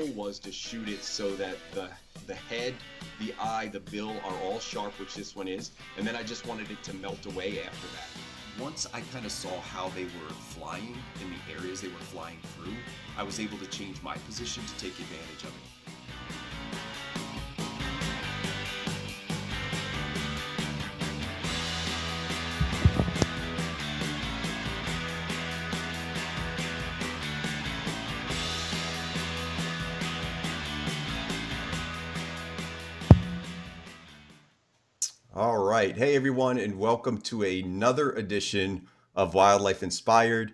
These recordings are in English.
goal was to shoot it so that the head, the eye, the bill are all sharp, which this one is, and then I just wanted it to melt away after that. Once I kind of saw how they were flying in the areas they were flying through, I was able to change my position to take advantage of it. All right. Hey, everyone, and welcome to another edition of Wildlife Inspired.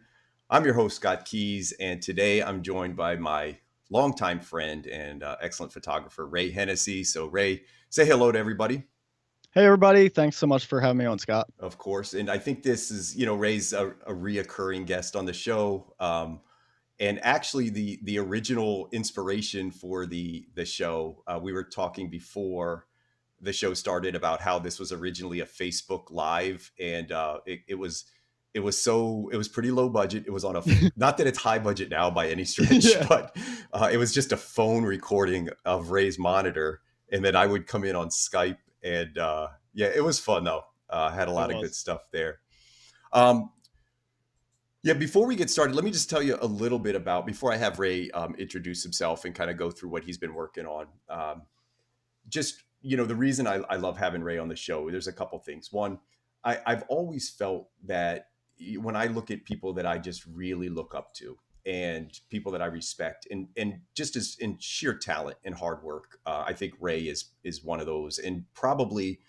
I'm your host, Scott Keys, and today I'm joined by my longtime friend and excellent photographer, Ray Hennessy. So, Ray, say hello to everybody. Hey, everybody. Thanks so much for having me on, Scott. Of course. And I think this is, Ray's a reoccurring guest on the show. And actually, the original inspiration for the show, we were talking before the show started about how this was originally a Facebook Live, and it was pretty low budget. It was on a not that it's high budget now by any stretch, Yeah. but it was just a phone recording of Ray's monitor, and then I would come in on Skype, and yeah, it was fun though. Had a lot of good stuff there. Yeah, before we get started, let me just tell you a little bit about, before I have Ray introduce himself and kind of go through what he's been working on. Just, the reason I love having Ray on the show, there's a couple things. One, I've always felt that when I look at people that I just really look up to and people that I respect and just as in sheer talent and hard work, I think Ray is one of those. And probably,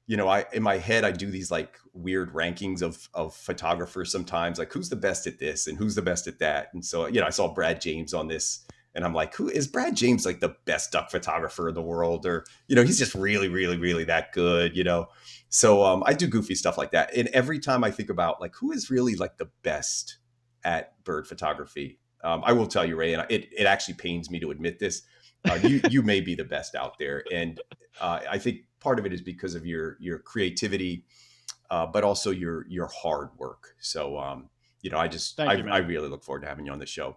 in my head, I do these like weird rankings of photographers sometimes, like who's the best at this and who's the best at that. And so, I saw Brad James on this, and I'm like, who is Brad James, like the best duck photographer in the world? Or, he's just really, really, really that good, So I do goofy stuff like that. And every time I think about like, who is really like the best at bird photography, I will tell you, Ray, and it actually pains me to admit this, you may be the best out there. And I think part of it is because of your creativity, but also your hard work. So, I really look forward to having you on the show.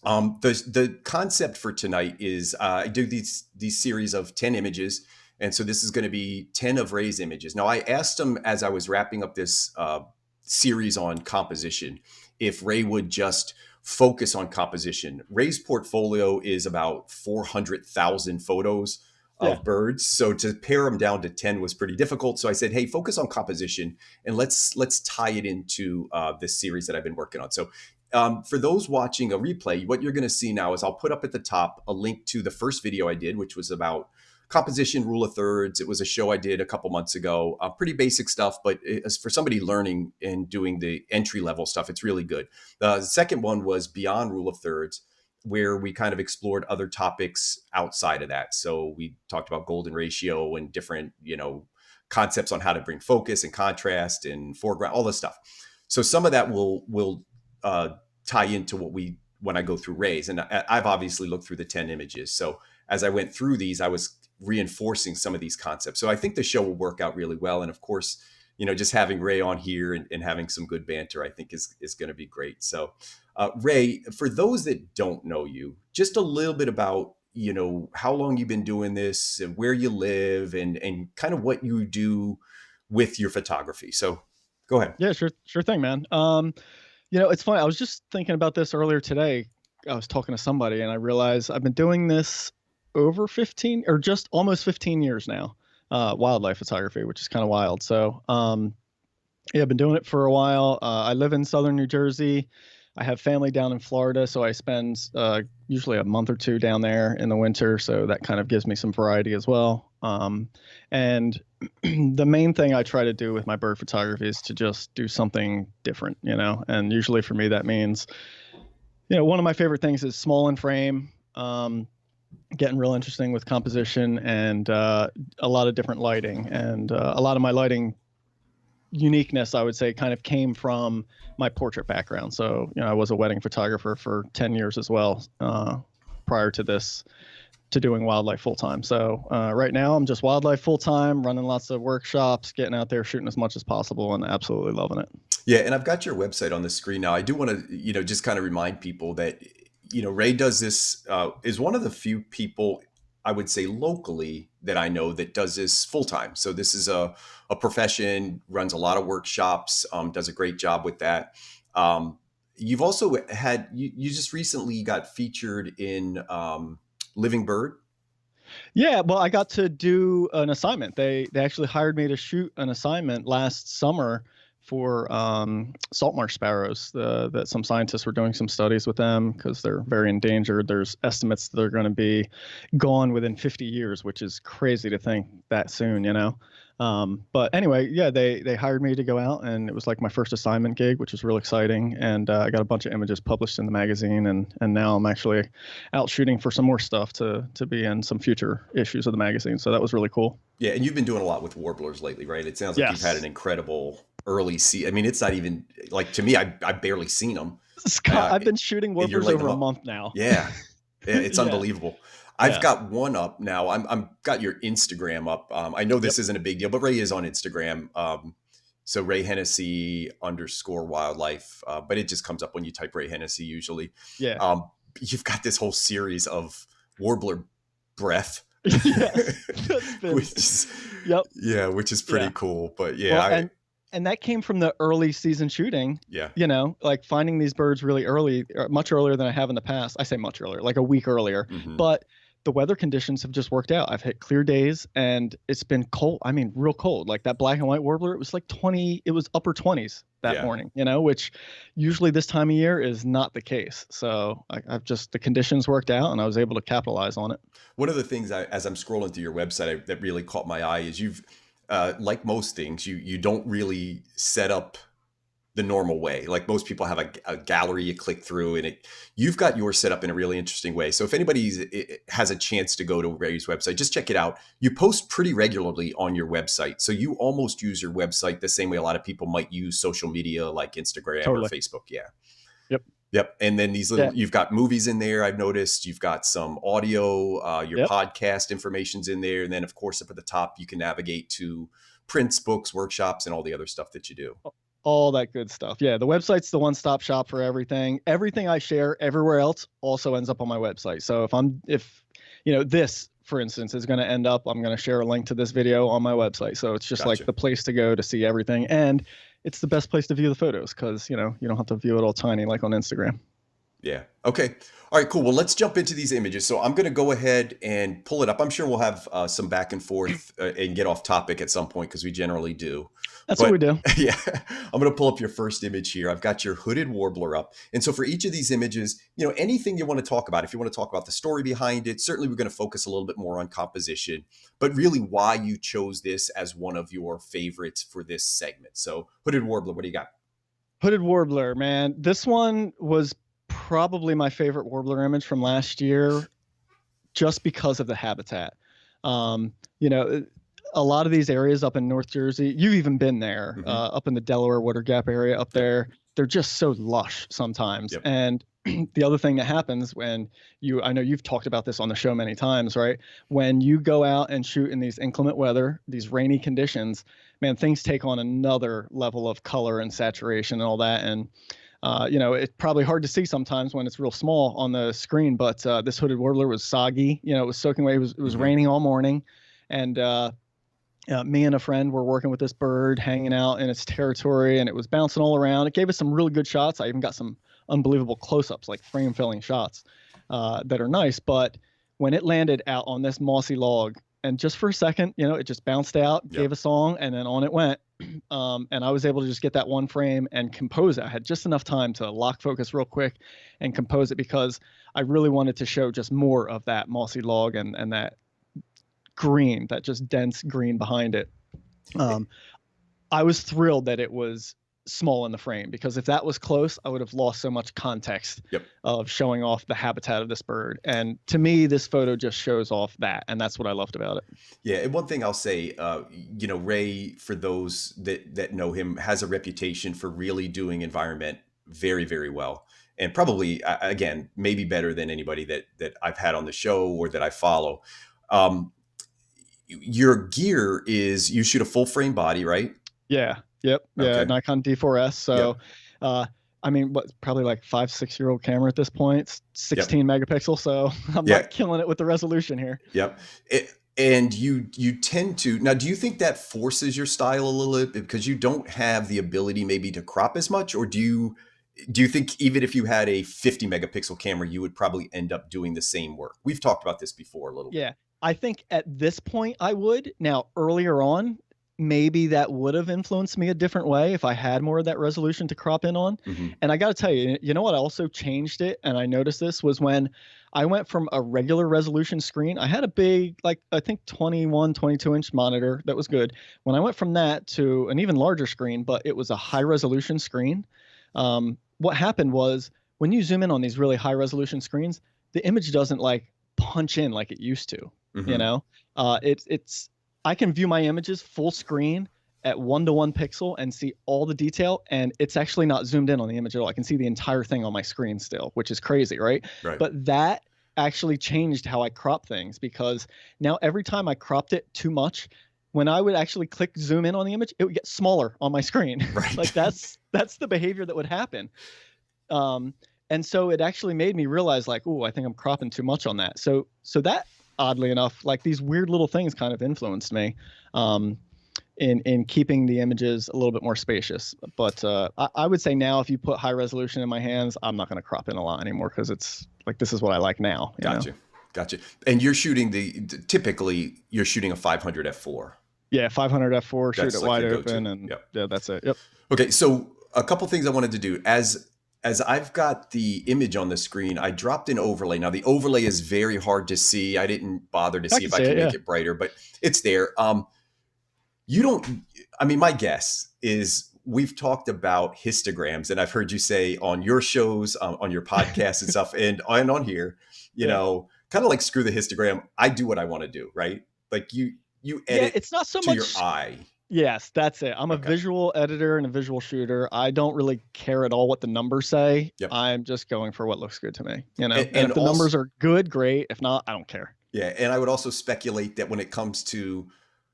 The concept for tonight is I do these series of 10 images. And so this is going to be 10 of Ray's images. Now, I asked him as I was wrapping up this series on composition, if Ray would just focus on composition. Ray's portfolio is about 400,000 photos of birds. So to pare them down to 10 was pretty difficult. So I said, hey, focus on composition and let's tie it into this series that I've been working on. So for those watching a replay, what you're going to see now is I'll put up at the top a link to the first video I did, which was about composition, rule of thirds. It was a show I did a couple months ago. Pretty basic stuff, but for somebody learning and doing the entry level stuff, it's really good. The second one was beyond rule of thirds, where we kind of explored other topics outside of that. So we talked about golden ratio and different, concepts on how to bring focus and contrast and foreground, all this stuff. So some of that will tie into when I go through Ray's. And I've obviously looked through the 10 images. So as I went through these, I was reinforcing some of these concepts. So I think the show will work out really well. And of course, just having Ray on here and having some good banter, I think is going to be great. So Ray, for those that don't know you, just a little bit about, how long you've been doing this and where you live and kind of what you do with your photography. So go ahead. Yeah, sure thing, man. It's funny. I was just thinking about this earlier today. I was talking to somebody and I realized I've been doing this over 15 or just almost 15 years now, wildlife photography, which is kind of wild. So, I've been doing it for a while. I live in Southern New Jersey. I have family down in Florida, so I spend usually a month or two down there in the winter. So that kind of gives me some variety as well. And the main thing I try to do with my bird photography is to just do something different, and usually for me, that means, one of my favorite things is small in frame, getting real interesting with composition and a lot of different lighting. And a lot of my lighting uniqueness, I would say, kind of came from my portrait background. So, I was a wedding photographer for 10 years as well, prior to this, to doing wildlife full time. So right now I'm just wildlife full time, running lots of workshops, getting out there, shooting as much as possible, and absolutely loving it. Yeah. And I've got your website on the screen now. I do want to, just kind of remind people that, Ray does this, is one of the few people I would say locally that I know that does this full time. So this is a profession, runs a lot of workshops, does a great job with that. You've also had, you just recently got featured in Living Bird. Yeah, well, I got to do an assignment. They actually hired me to shoot an assignment last summer for salt marsh sparrows. That some scientists were doing some studies with them because they're very endangered. There's estimates that they're going to be gone within 50 years, which is crazy to think that soon, you know. But anyway, yeah, they hired me to go out, and it was like my first assignment gig, which was real exciting. And I got a bunch of images published in the magazine, and now I'm actually out shooting for some more stuff to be in some future issues of the magazine. So that was really cool. Yeah, and you've been doing a lot with warblers lately, right? It sounds like you've had an Yes. incredible early season. I mean, it's not even like, to me, I barely seen them. Scott, I've been shooting And you're warblers lighting over them a up. month now. Yeah, yeah, it's Yeah. unbelievable. I've Yeah. got one up now. I'm got your Instagram up. I know Yep. this isn't a big deal, but Ray is on Instagram. So Ray Hennessy underscore wildlife, but it just comes up when you type Ray Hennessy usually. Yeah. You've got this whole series of warbler breath, Yes. That's been, which is yep. which is pretty Yeah. cool. But yeah, Well, and that came from the early season shooting, yeah, you know, like finding these birds really early, much earlier than I have in the past. I say much earlier, like a week earlier, hmm, but the weather conditions have just worked out. I've hit clear days and it's been cold. I mean, real cold. Like that black and white warbler, it was like 20, it was upper 20s that yeah. morning, you know, which usually this time of year is not the case. So I've just, the conditions worked out and I was able to capitalize on it. One of the things as I'm scrolling through your website that really caught my eye is you've, like most things, you don't really set up the normal way. Like most people have a gallery you click through, and you've got yours set up in a really interesting way. So if anybody has a chance to go to Ray's website, just check it out. You post pretty regularly on your website, so you almost use your website the same way a lot of people might use social media like Instagram or Totally. Facebook. Yeah. Yep. Yep. And then these Yeah. little, you've got movies in there. I've noticed you've got some audio, your Yep. podcast information's in there. And then of course, up at the top, you can navigate to prints, books, workshops, and all the other stuff that you do. All that good stuff. Yeah, the website's the one-stop shop for everything. Everything I share everywhere else also ends up on my website. So if this, for instance, is going to end up, I'm going to share a link to this video on my website. So it's just Gotcha. like the place to go to see everything, and it's the best place to view the photos because you don't have to view it all tiny like on Instagram. Yeah. Okay. All right, cool. Well, let's jump into these images. So I'm going to go ahead and pull it up. I'm sure we'll have some back and forth and get off topic at some point because we generally do. That's But what we do. yeah, I'm going to pull up your first image here. I've got your hooded warbler up. And so for each of these images, anything you want to talk about, if you want to talk about the story behind it, certainly we're going to focus a little bit more on composition, but really why you chose this as one of your favorites for this segment. So hooded warbler, what do you got? Hooded warbler, man. This one was probably my favorite warbler image from last year just because of the habitat. You know, a lot of these areas up in North Jersey, you've even been there, up in the Delaware Water Gap area up there, they're just so lush sometimes. Yep. And the other thing that happens when I know you've talked about this on the show many times, right? When you go out and shoot in these inclement weather, these rainy conditions, man, things take on another level of color and saturation and all that. And it's probably hard to see sometimes when it's real small on the screen, but this hooded warbler was soggy. It was soaking away. It was raining all morning, and me and a friend were working with this bird, hanging out in its territory, and it was bouncing all around. It gave us some really good shots. I even got some unbelievable close-ups, like frame-filling shots that are nice. But when it landed out on this mossy log, and just for a second, it just bounced out, gave a song, and then on it went. And I was able to just get that one frame and compose it. I had just enough time to lock focus real quick and compose it because I really wanted to show just more of that mossy log and that green, that just dense green behind it. I was thrilled that it was small in the frame because if that was close, I would have lost so much context of showing off the habitat of this bird. And to me, this photo just shows off that, and that's what I loved about it. Yeah, and one thing I'll say, Ray, for those that know him, has a reputation for really doing environment very, very well, and probably again maybe better than anybody that I've had on the show or that I follow. Your gear is, you shoot a full frame body, right? Yeah. Yep. Yeah. Okay. Nikon D4S. So, I mean, what, probably like 5, 6 year old camera at this point. It's Yep. 16 megapixel, so I'm Yeah. not killing it with the resolution here. Yep. And you tend to now. Do you think that forces your style a little bit because you don't have the ability maybe to crop as much, or do you think even if you had a 50 megapixel camera, you would probably end up doing the same work? We've talked about this before a little bit. Yeah, I think at this point I would. Now, earlier on, maybe that would have influenced me a different way if I had more of that resolution to crop in on. Mm-hmm. And I got to tell you, you know what also changed it, and I noticed this was when I went from a regular resolution screen. I had a big, like I think 21, 22-inch monitor that was good. When I went from that to an even larger screen, but it was a high resolution screen. What happened was when you zoom in on these really high resolution screens, the image doesn't like punch in like it used to. Mm-hmm. You know, it's I can view my images full screen at 1 to 1 pixel and see all the detail, and it's actually not zoomed in on the image at all. I can see the entire thing on my screen still, which is crazy, right? Right. But that actually changed how I crop things, because now every time I cropped it too much, when I would actually click zoom in on the image, it would get smaller on my screen. Right. Like that's the behavior that would happen. And so it actually made me realize like, oh, I think I'm cropping too much on that. So that, oddly enough, like these weird little things kind of influenced me in keeping the images a little bit more spacious. But I would say now if you put high resolution in my hands, I'm not going to crop in a lot anymore, because it's like, this is what I like now. Gotcha. And you're shooting typically you're shooting a 500 f4. Yeah, 500 f4, shoot it like wide open, and yeah, that's it. Yep. Okay, so a couple things I wanted to do. As I've got the image on the screen, I dropped an overlay. Now the overlay is very hard to see. I didn't bother to see if I could make it brighter, but it's there. My guess is we've talked about histograms, and I've heard you say on your shows, on your podcasts and stuff, and on here, you know, kind of like screw the histogram. I do what I want to do, right? Like you edit it's not so to much your eye. Yes, that's it. I'm a visual editor and a visual shooter. I don't really care at all what the numbers say. Yep. I'm just going for what looks good to me. You know, and if the numbers are good, great. If not, I don't care. Yeah, and I would also speculate that when it comes to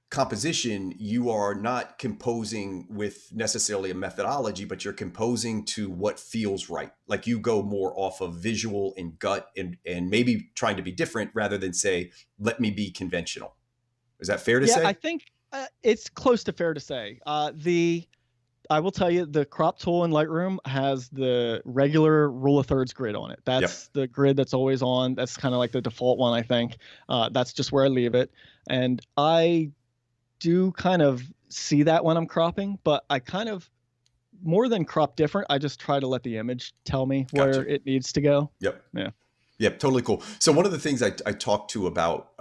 composition, you are not composing with necessarily a methodology, but you're composing to what feels right. Like you go more off of visual and gut and maybe trying to be different rather than say, let me be conventional. Is that fair to say? Yeah, I think it's close to fair to say. I will tell you, the crop tool in Lightroom has the regular rule of thirds grid on it. That's the grid that's always on. That's kind of like the default one, I think. That's just where I leave it. And I do kind of see that when I'm cropping, but I kind of, more than crop different, I just try to let the image tell me where it needs to go. Yep. Yeah. Yep. Totally cool. So one of the things I talked to about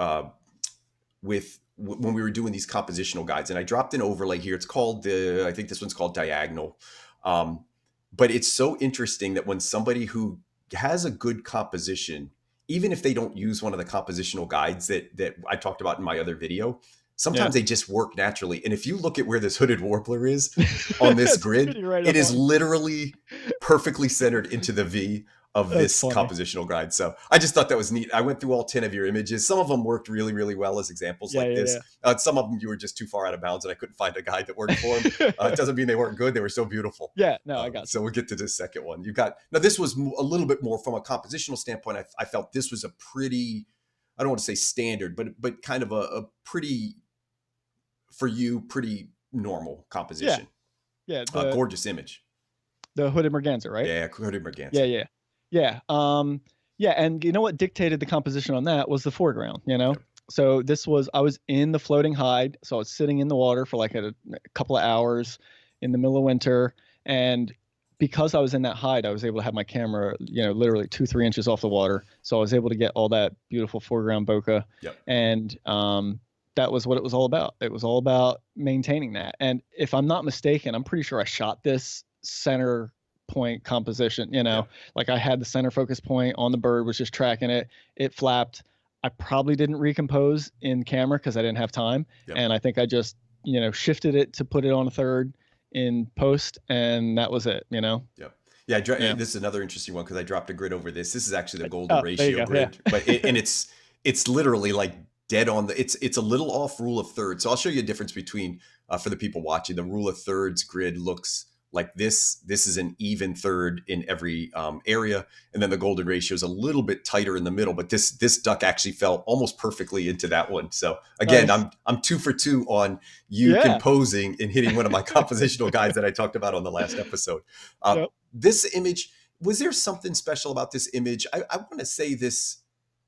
when we were doing these compositional guides, and I dropped an overlay here. It's called I think this one's called Diagonal. But it's so interesting that when somebody who has a good composition, even if they don't use one of the compositional guides that I talked about in my other video, sometimes they just work naturally. And if you look at where this hooded warbler is on this grid, it is literally perfectly centered into the V of this compositional guide. So I just thought that was neat. I went through all 10 of your images. Some of them worked really, really well as examples like this. Some of them you were just too far out of bounds and I couldn't find a guide that worked for them. It doesn't mean they weren't good. They were so beautiful. Yeah, no, I got you. So we'll get to this second one. Now this was a little bit more from a compositional standpoint. I felt this was a pretty, I don't want to say standard, but kind of a pretty, for you, pretty normal composition. Yeah. Gorgeous image. The hooded merganser, right? Yeah, hooded merganser. Yeah. And you know what dictated the composition on that was the foreground, you know? Yep. So I was in the floating hide. So I was sitting in the water for like a couple of hours in the middle of winter. And because I was in that hide, I was able to have my camera, literally 2-3 inches off the water. So I was able to get all that beautiful foreground bokeh. Yep. And that was what it was all about. It was all about maintaining that. And if I'm not mistaken, I'm pretty sure I shot this center point composition, like I had the center focus point on the bird, was just tracking it. It flapped. I probably didn't recompose in camera because I didn't have time. And I think I just, shifted it to put it on a third in post, and that was it, Yeah. This is another interesting one because I dropped a grid over this. This is actually the golden ratio grid, but it's literally like dead on it's a little off rule of thirds. So I'll show you a difference between, for the people watching, the rule of thirds grid looks like this is an even third in every area, and then the golden ratio is a little bit tighter in the middle, but this duck actually fell almost perfectly into that one. So again, Nice. I'm 2 for 2 on you Yeah. composing and hitting one of my compositional guides that I talked about on the last episode. Yep. This image, was there something special about this image? I want to say this.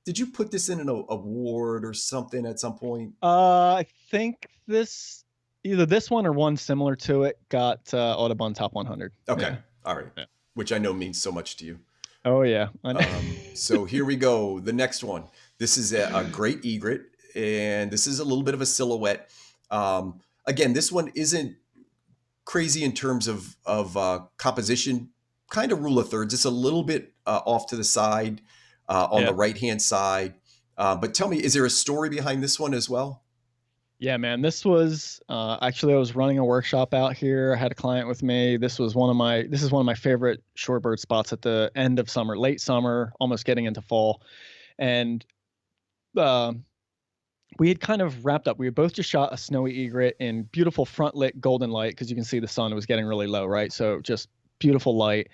Did you put this in an award or something at some point? I think either this one or one similar to it got Audubon Top 100. Okay. Yeah. All right. Yeah. Which I know means so much to you. Oh yeah. I know. So here we go. The next one. This is a great egret, and this is a little bit of a silhouette. Again, this one isn't crazy in terms of composition. Kind of rule of thirds. It's a little bit off to the side on Yeah. the right hand side. But tell me, is there a story behind this one as well? Yeah, man. This was actually I was running a workshop out here. I had a client with me. This is one of my favorite shorebird spots at the end of summer, late summer, almost getting into fall. And uh, we had kind of wrapped up. We had both just shot a snowy egret in beautiful front lit golden light because you can see the sun was getting really low, right? So just beautiful light.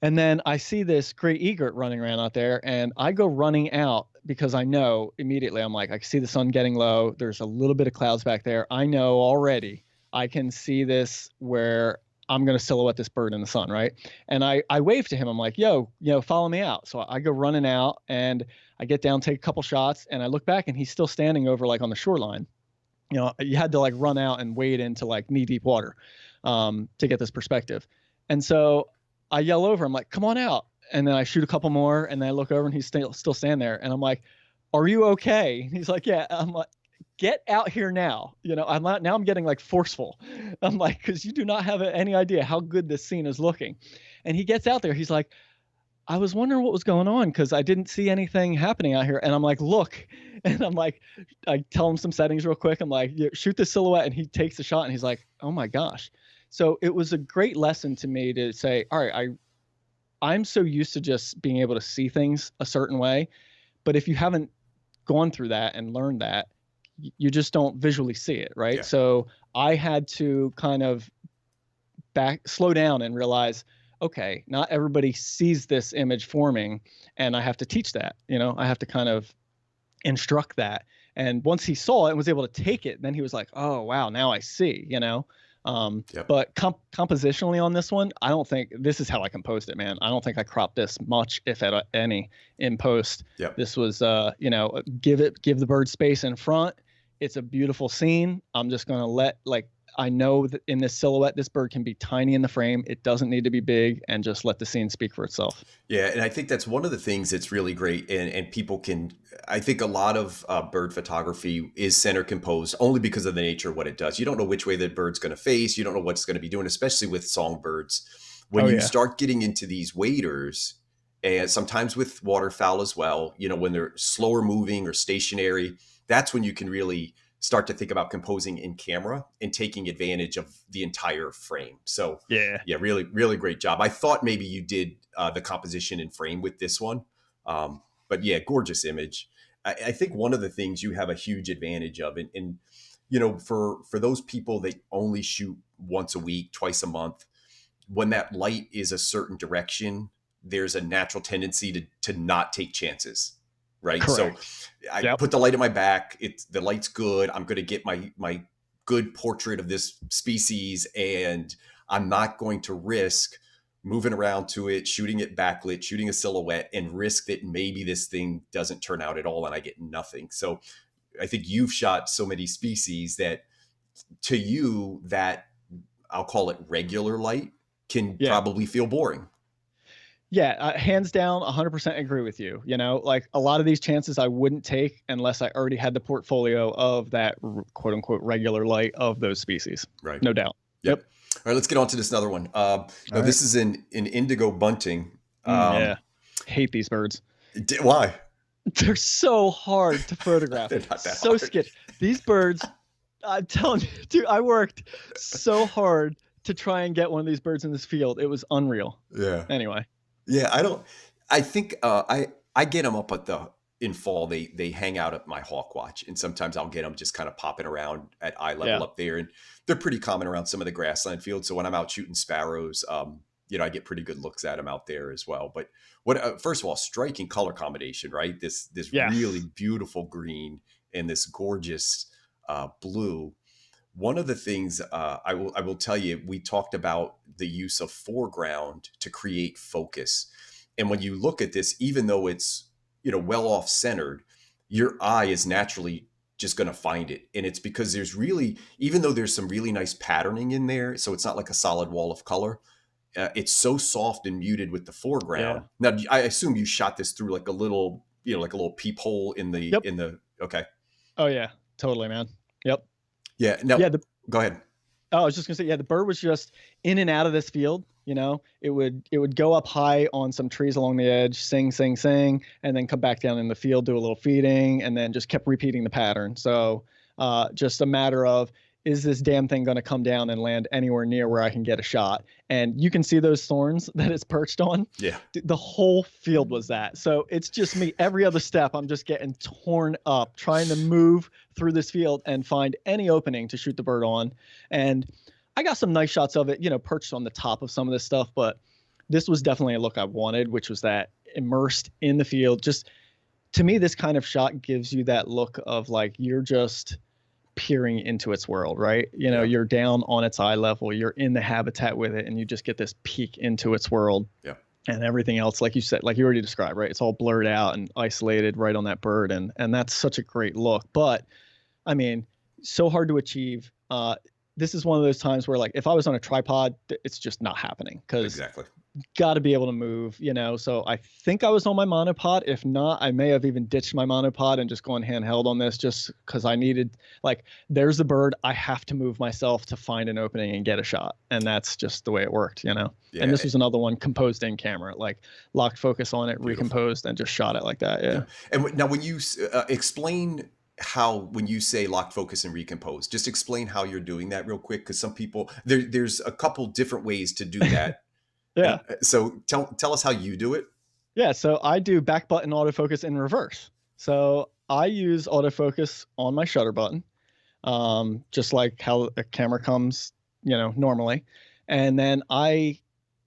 And then I see this great egret running around out there, and I go running out because I know immediately, I'm like, I can see the sun getting low. There's a little bit of clouds back there. I know already I can see this where I'm going to silhouette this bird in the sun, right? And I wave to him. I'm like, yo, follow me out. So I go running out, and I get down, take a couple shots, and I look back, and he's still standing over like on the shoreline. You had to like run out and wade into like knee deep water to get this perspective. And so I yell over, I'm like, come on out. And then I shoot a couple more, and then I look over, and he's still standing there. And I'm like, are you okay? And he's like, yeah. I'm like, get out here now. I'm getting like forceful. I'm like, because you do not have any idea how good this scene is looking. And he gets out there. He's like, I was wondering what was going on because I didn't see anything happening out here. And I'm like, look. And I'm like, I tell him some settings real quick. I'm like, yeah, shoot the silhouette. And he takes the shot, and he's like, oh my gosh. So it was a great lesson to me to say, all right, I'm so used to just being able to see things a certain way. But if you haven't gone through that and learned that, you just don't visually see it, right? Yeah. So I had to kind of slow down and realize, okay, not everybody sees this image forming, and I have to teach that. I have to kind of instruct that. And once he saw it and was able to take it, then he was like, oh wow, now I see. Yep. But compositionally on this one, I don't think this is how I composed it, man. I don't think I cropped this much, if at any, in post. Yep. This was give the bird space in front. It's a beautiful scene. I'm just gonna I know that in this silhouette, this bird can be tiny in the frame. It doesn't need to be big, and just let the scene speak for itself. Yeah, and I think that's one of the things that's really great, and people can. I think a lot of bird photography is center composed only because of the nature of what it does. You don't know which way the bird's going to face. You don't know what's going to be doing, especially with songbirds. When you start getting into these waders, and sometimes with waterfowl as well, when they're slower moving or stationary, that's when you can really start to think about composing in camera and taking advantage of the entire frame. So yeah, really, really great job. I thought maybe you did the composition in frame with this one. But yeah, gorgeous image. I think one of the things you have a huge advantage of, and for those people that only shoot once a week, twice a month, when that light is a certain direction, there's a natural tendency to not take chances. Right. Correct. So I put the light at my back. The light's good. I'm going to get my good portrait of this species, and I'm not going to risk moving around to it, shooting it backlit, shooting a silhouette, and risk that maybe this thing doesn't turn out at all and I get nothing. So I think you've shot so many species that to you, that I'll call it regular light can probably feel boring. Yeah, hands down, 100% agree with you. Like a lot of these chances I wouldn't take unless I already had the portfolio of that quote unquote regular light of those species. Right. No doubt. Yep. All right, let's get on to this other one. This is an Indigo Bunting. Yeah. Hate these birds. Why? They're so hard to photograph. They're not that so hard. sketchy. These birds, I'm telling you, dude, I worked so hard to try and get one of these birds in this field. It was unreal. Yeah. Anyway. Yeah, I think I get them up at in fall, they hang out at my hawk watch, and sometimes I'll get them just kind of popping around at eye level Yeah. up there, and they're pretty common around some of the grassland fields. So when I'm out shooting sparrows, I get pretty good looks at them out there as well. But what first of all, striking color combination, right? This really Yes. beautiful green and this gorgeous blue. One of the things I will tell you, we talked about the use of foreground to create focus, and when you look at this, even though it's well off centered, your eye is naturally just going to find it, and it's because there's really, even though there's some really nice patterning in there, so it's not like a solid wall of color. It's so soft and muted with the Yeah. foreground. Now, I assume you shot this through like a little, like a little peephole in the Yep. Okay, Oh yeah. Totally, man. Yep. yeah. Now, Yeah. go ahead. Oh, I was just gonna say, yeah, the bird was just in and out of this field. It would go up high on some trees along the edge, sing, sing, sing, and then come back down in the field, do a little feeding, and then just kept repeating the pattern. So, just a matter of, is this damn thing going to come down and land anywhere near where I can get a shot? And you can see those thorns that it's perched on. Yeah. The whole field was that. So it's just me. Every other step, I'm just getting torn up, trying to move through this field and find any opening to shoot the bird on. And I got some nice shots of it, perched on the top of some of this stuff. But this was definitely a look I wanted, which was that immersed in the field. Just to me, this kind of shot gives you that look of like you're just peering into its world, right? Yeah. You're down on its eye level, you're in the habitat with it, and you just get this peek into its world. Yeah. And everything else, like you said, like you already described, right? It's all blurred out and isolated right on that bird. And that's such a great look. But I mean, so hard to achieve. This is one of those times where, like, if I was on a tripod, it's just not happening, because Exactly. got to be able to move, So I think I was on my monopod. If not, I may have even ditched my monopod and just gone handheld on this, just because I needed, like, there's the bird. I have to move myself to find an opening and get a shot. And that's just the way it worked, Yeah. And this was another one composed in camera, like locked focus on it, Beautiful. Recomposed, and just shot it like that. Yeah. And now when you explain how, when you say locked focus and recompose, just explain how you're doing that real quick, because some people, there's a couple different ways to do that. Yeah. And so tell us how you do it. Yeah. So I do back button autofocus in reverse. So I use autofocus on my shutter button, just like how a camera comes, normally. And then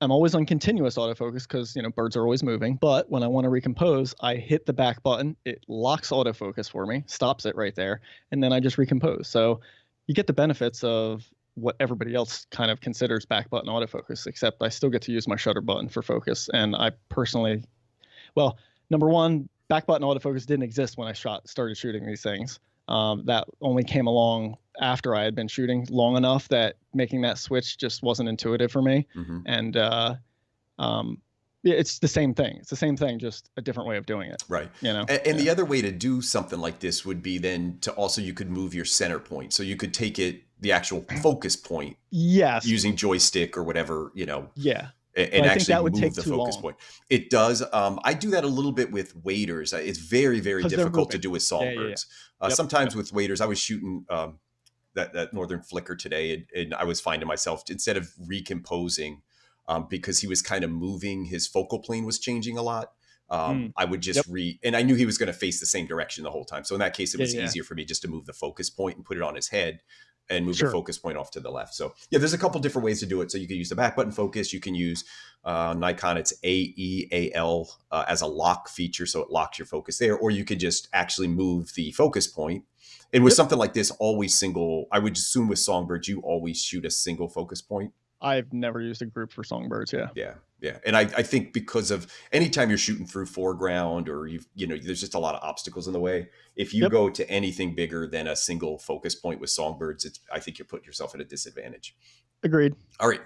I'm always on continuous autofocus because, birds are always moving. But when I want to recompose, I hit the back button. It locks autofocus for me, stops it right there, and then I just recompose. So you get the benefits of what everybody else kind of considers back button autofocus, except I still get to use my shutter button for focus. And I personally, well, number one, back button autofocus didn't exist when I started shooting these things. That only came along after I had been shooting long enough that making that switch just wasn't intuitive for me. Mm-hmm. And it's the same thing. It's the same thing, just a different way of doing it. Right. And the other way to do something like this would be then to also, you could move your center point. So you could take it, the actual focus point. Yes. Using joystick or whatever, Yeah. and actually move the focus long. point. It does. I do that a little bit with waders. It's very, very difficult to do with songbirds. Yep. Sometimes with waders, I was shooting that northern flicker today, and I was finding myself, instead of recomposing, because he was kind of moving, his focal plane was changing a lot. I would just and I knew he was going to face the same direction the whole time. So in that case, it was easier for me just to move the focus point and put it on his head, and move the focus point off to the left. So yeah, there's a couple different ways to do it. So you can use the back button focus. You can use Nikon, it's AEAL as a lock feature. So it locks your focus there, or you could just actually move the focus point. And with something like this, always single, I would assume with songbirds, you always shoot a single focus point. I've never used a group for songbirds. Yeah. And I think because of anytime you're shooting through foreground, or there's just a lot of obstacles in the way. If you go to anything bigger than a single focus point with songbirds, I think you're putting yourself at a disadvantage. Agreed. All right.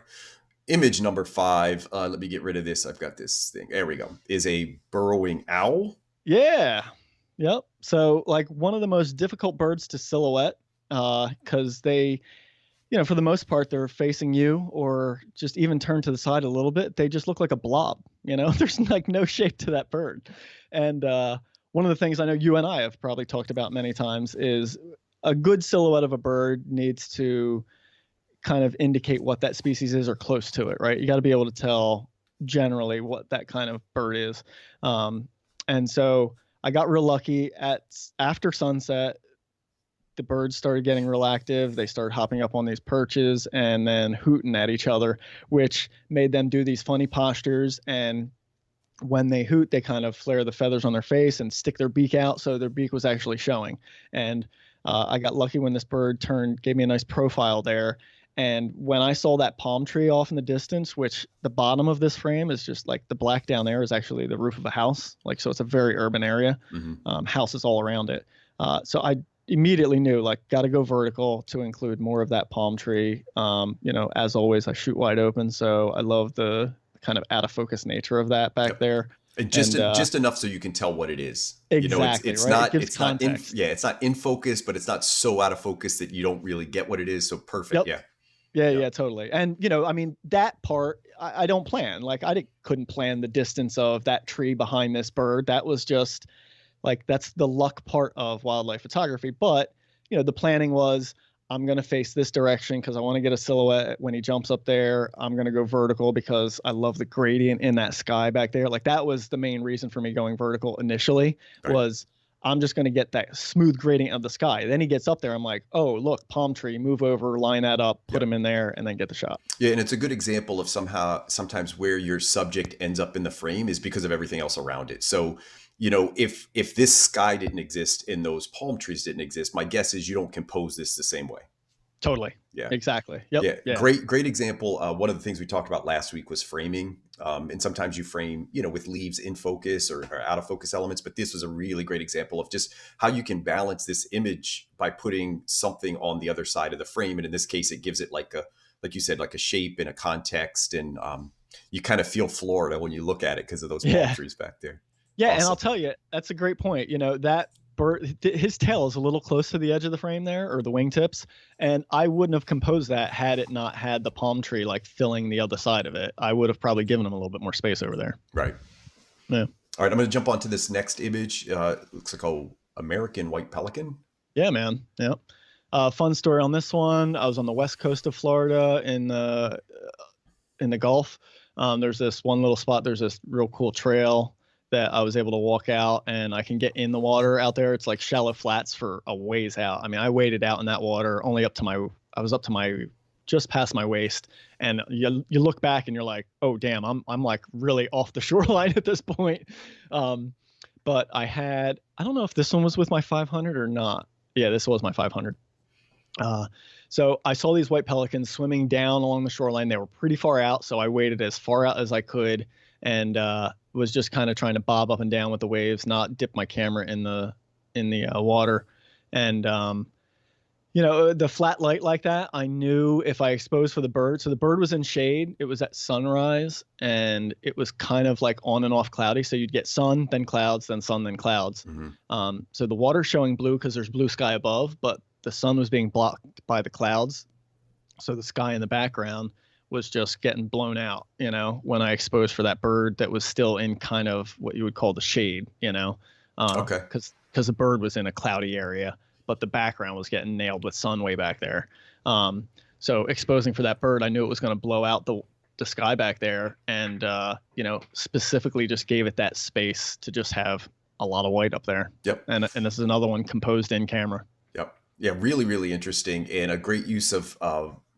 Image number 5. Let me get rid of this. I've got this thing. There we go. Is a burrowing owl. Yeah. Yep. So, like, one of the most difficult birds to silhouette, because they, for the most part, they're facing you, or just even turn to the side a little bit. They just look like a blob. There's like no shape to that bird. And one of the things I know you and I have probably talked about many times is a good silhouette of a bird needs to kind of indicate what that species is, or close to it, right? You got to be able to tell generally what that kind of bird is. And so I got real lucky after sunset. The birds started getting real active. They started hopping up on these perches and then hooting at each other, which made them do these funny postures. And when they hoot, they kind of flare the feathers on their face and stick their beak out. So their beak was actually showing. And I got lucky when this bird gave me a nice profile there. And when I saw that palm tree off in the distance, which the bottom of this frame is just like the black down there is actually the roof of a house. Like, so it's a very urban area, houses all around it. So I immediately knew, like, got to go vertical to include more of that palm tree. As always, I shoot wide open. So I love the kind of out of focus nature of that back there. And just enough so you can tell what it is. Exactly. It's right? not, it gives context. It's not in focus, but it's not so out of focus that you don't really get what it is. So perfect. Yep. Yeah, totally. And, that part, I don't plan. Like, couldn't plan the distance of that tree behind this bird. That was just like, that's the luck part of wildlife photography. But, the planning was, I'm going to face this direction because I want to get a silhouette when he jumps up there. I'm going to go vertical because I love the gradient in that sky back there. Like, that was the main reason for me going vertical initially, was I'm just going to get that smooth gradient of the sky. Then he gets up there. I'm like, oh, look, palm tree, move over, line that up, put him in there, and then get the shot. Yeah. And it's a good example of sometimes where your subject ends up in the frame is because of everything else around it. So, if this sky didn't exist and those palm trees didn't exist, my guess is you don't compose this the same way. Totally. Yeah. Exactly. Yep. Yeah. Great example. One of the things we talked about last week was framing. And sometimes you frame, with leaves in focus or out of focus elements. But this was a really great example of just how you can balance this image by putting something on the other side of the frame. And in this case, it gives it like you said, like a shape and a context. And you kind of feel Florida when you look at it because of those palm trees back there. Yeah. Awesome. And I'll tell you, that's a great point. That bird, his tail is a little close to the edge of the frame there, or the wingtips. And I wouldn't have composed that had it not had the palm tree like filling the other side of it. I would have probably given him a little bit more space over there. Right. Yeah. All right. I'm going to jump onto this next image. Looks like a American white pelican. Yeah, man. Yeah. Fun story on this one. I was on the west coast of Florida in the Gulf. There's this one little spot. There's this real cool trail that I was able to walk out, and I can get in the water out there. It's like shallow flats for a ways out. I mean, I waded out in that water only just past my waist. And you look back and you're like, oh damn, I'm like really off the shoreline at this point. But I don't know if this one was with my 500 or not. Yeah, this was my 500. So I saw these white pelicans swimming down along the shoreline. They were pretty far out, so I waded as far out as I could, and was just kind of trying to bob up and down with the waves, not dip my camera in the water. And the flat light like that, I knew if I exposed for the bird. So the bird was in shade. It was at sunrise, and it was kind of like on and off cloudy. So you'd get sun, then clouds, then sun, then clouds. So the water's showing blue because there's blue sky above, but the sun was being blocked by the clouds. So the sky in the background was just getting blown out, when I exposed for that bird that was still in kind of what you would call the shade, Okay. Because the bird was in a cloudy area, but the background was getting nailed with sun way back there. So exposing for that bird, I knew it was going to blow out the sky back there, and specifically just gave it that space to just have a lot of white up there. Yep. And this is another one composed in camera. Yep. Yeah, really, really interesting, and a great use of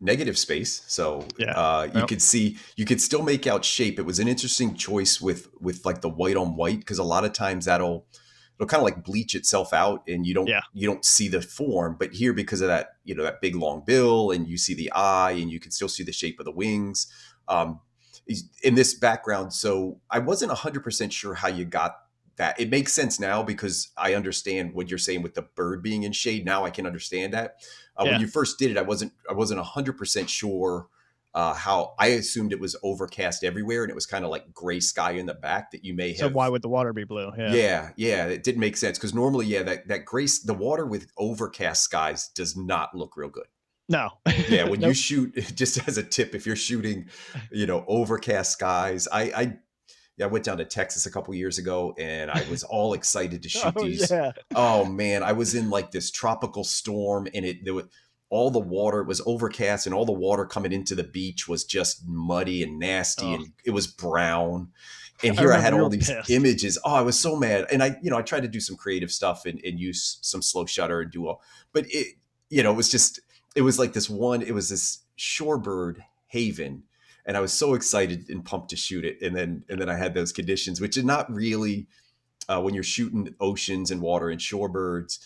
negative space. So you could still make out shape. It was an interesting choice with like the white on white, because a lot of times it'll kind of like bleach itself out, and you don't see the form. But here, because of that, that big long bill, and you see the eye, and you can still see the shape of the wings in this background. So I wasn't 100% sure how you got that. It makes sense now because I understand what you're saying with the bird being in shade. Now I can understand that. When you first did it, I wasn't 100% sure how. I assumed it was overcast everywhere, and it was kind of like gray sky in the back that you may have. So why would the water be blue? Yeah, it didn't make sense, because normally, that gray, the water with overcast skies does not look real good. No. Yeah, when you shoot, just as a tip, if you're shooting, overcast skies, I went down to Texas a couple years ago, and I was all excited to shoot these. Yeah. Oh man, I was in like this tropical storm, and all the water was overcast and all the water coming into the beach was just muddy and nasty Oh, and it was brown. And I here I remember had you all were these pissed. images. Oh, I was so mad. And I tried to do some creative stuff and use some slow shutter and do all, but it was just, it was like it was this shorebird haven. And I was so excited and pumped to shoot it. And then I had those conditions, which is not really, when you're shooting oceans and water and shorebirds,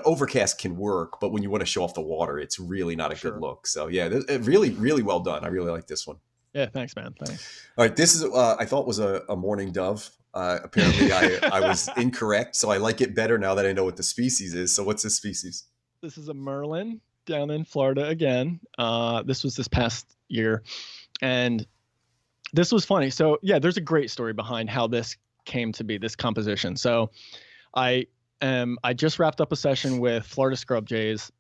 overcast can work, but when you want to show off the water, it's really not a good Sure. look. So yeah, really, really well done. I really like this one. Yeah, thanks, man. Thanks. All right, this is I thought was a mourning dove. Apparently, I was incorrect, so I like it better now that I know what the species is. So what's this species? This is a Merlin down in Florida again. This was this past year, and this was funny. So yeah, there's a great story behind how this came to be, this composition. So I just wrapped up a session with Florida scrub jays.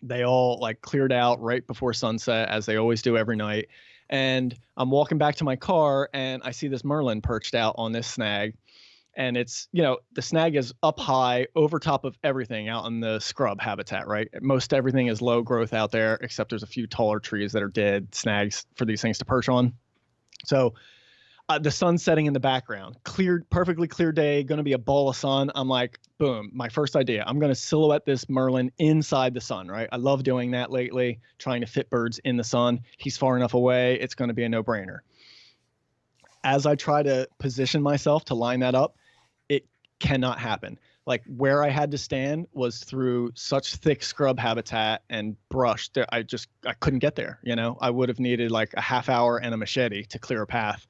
They all like cleared out right before sunset, as they always do every night. And I'm walking back to my car and I see this Merlin perched out on this snag. And it's, the snag is up high over top of everything out in the scrub habitat, right? Most everything is low growth out there, except there's a few taller trees that are dead snags for these things to perch on. So the sun's setting in the background, perfectly clear day, going to be a ball of sun. I'm like, boom, my first idea. I'm going to silhouette this Merlin inside the sun, right? I love doing that lately, trying to fit birds in the sun. He's far enough away. It's going to be a no-brainer. As I try to position myself to line that up, it cannot happen. Like where I had to stand was through such thick scrub habitat and brush that I couldn't get there. I would have needed like a half hour and a machete to clear a path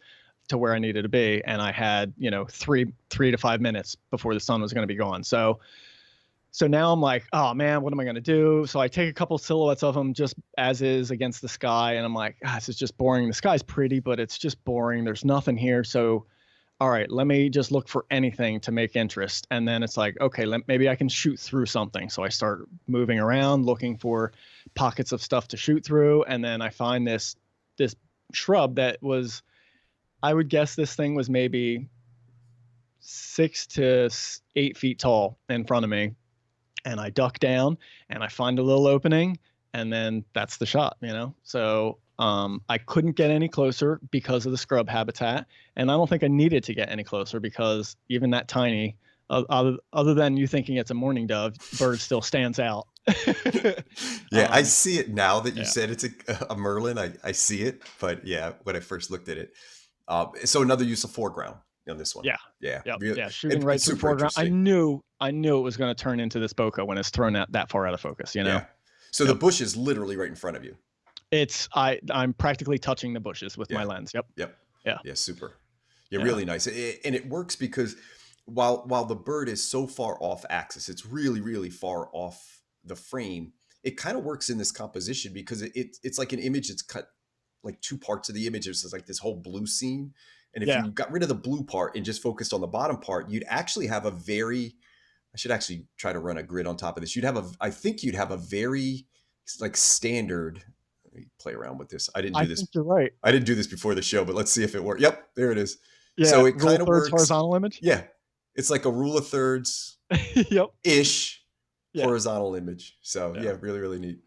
to where I needed to be. And I had, 3 to 5 minutes before the sun was going to be gone. So now I'm like, oh man, what am I going to do? So I take a couple silhouettes of them just as is against the sky. And I'm like, this is just boring. The sky's pretty, but it's just boring. There's nothing here. So, all right, let me just look for anything to make interest. And then it's like, okay, maybe I can shoot through something. So I start moving around, looking for pockets of stuff to shoot through. And then I find this shrub that was, I would guess this thing was maybe 6 to 8 feet tall in front of me. And I duck down and I find a little opening, and then that's the shot, So I couldn't get any closer because of the scrub habitat. And I don't think I needed to get any closer because even that tiny, other than you thinking it's a mourning dove, bird still stands out. Yeah, I see it now that you Yeah. said it's a Merlin. I see it, but yeah, when I first looked at it. So another use of foreground on this one. Yeah. Yeah, Yep. really, Yeah. Shooting right it's through super foreground. I interesting. knew it was going to turn into this bokeh when it's thrown out that far out of focus, Yeah. So the Yep. bush is literally right in front of you. I'm practically touching the bushes with my Yeah. lens. Yep. Yep. Yeah. Yeah, super. Yeah, Yeah. really nice. And it works because while the bird is so far off axis, it's really, really far off the frame. It kind of works in this composition because it's like an image that's cut like two parts of the image. It's like this whole blue scene. And if Yeah. you got rid of the blue part and just focused on the bottom part, you'd actually have I should actually try to run a grid on top of this. I think you'd have a very like standard. Let me play around with this. I I think you're right. didn't do this before the show, but let's see if it works. Yep, there it is. Yeah. So it Rule kind of thirds works. horizontal image. Yeah, it's like a rule of thirds Yep. ish Yeah. horizontal image. So Yeah. yeah, really, really neat.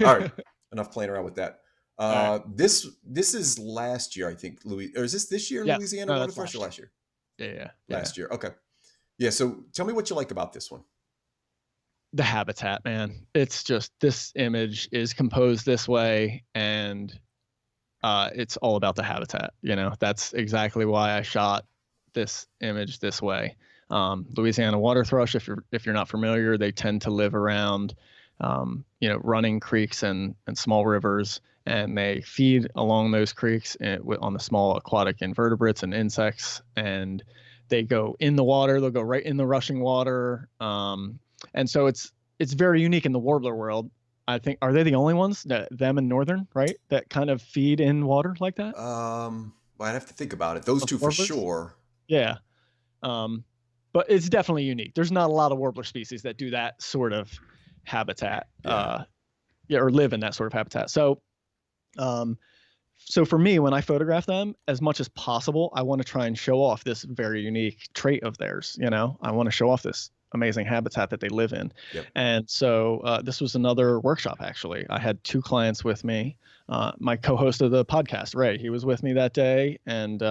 All right, enough playing around with that. All right. This is last year, I think. Or is this year? Yes. Louisiana No, water that's thrush or last year? Yeah. Last year. Okay. Yeah. So tell me what you like about this one. The habitat, man. It's just, this image is composed this way, and it's all about the habitat. That's exactly why I shot this image this way. Louisiana water thrush, if you're not familiar, they tend to live around running creeks and small rivers, and they feed along those creeks on the small aquatic invertebrates and insects, and they go in the water. They'll go right in the rushing water. And so it's very unique in the warbler world. I think, are they the only ones, them and northern, right, that kind of feed in water like that? Well, I'd have to think about it. Those Of two for warblers? sure. Yeah. But it's definitely unique. There's not a lot of warbler species that do that sort of habitat, Yeah. or live in that sort of habitat. So for me, when I photograph them, as much as possible, I want to try and show off this very unique trait of theirs. I want to show off this amazing habitat that they live in. Yep. And so this was another workshop, actually. I had two clients with me. My co-host of the podcast, Ray, he was with me that day, and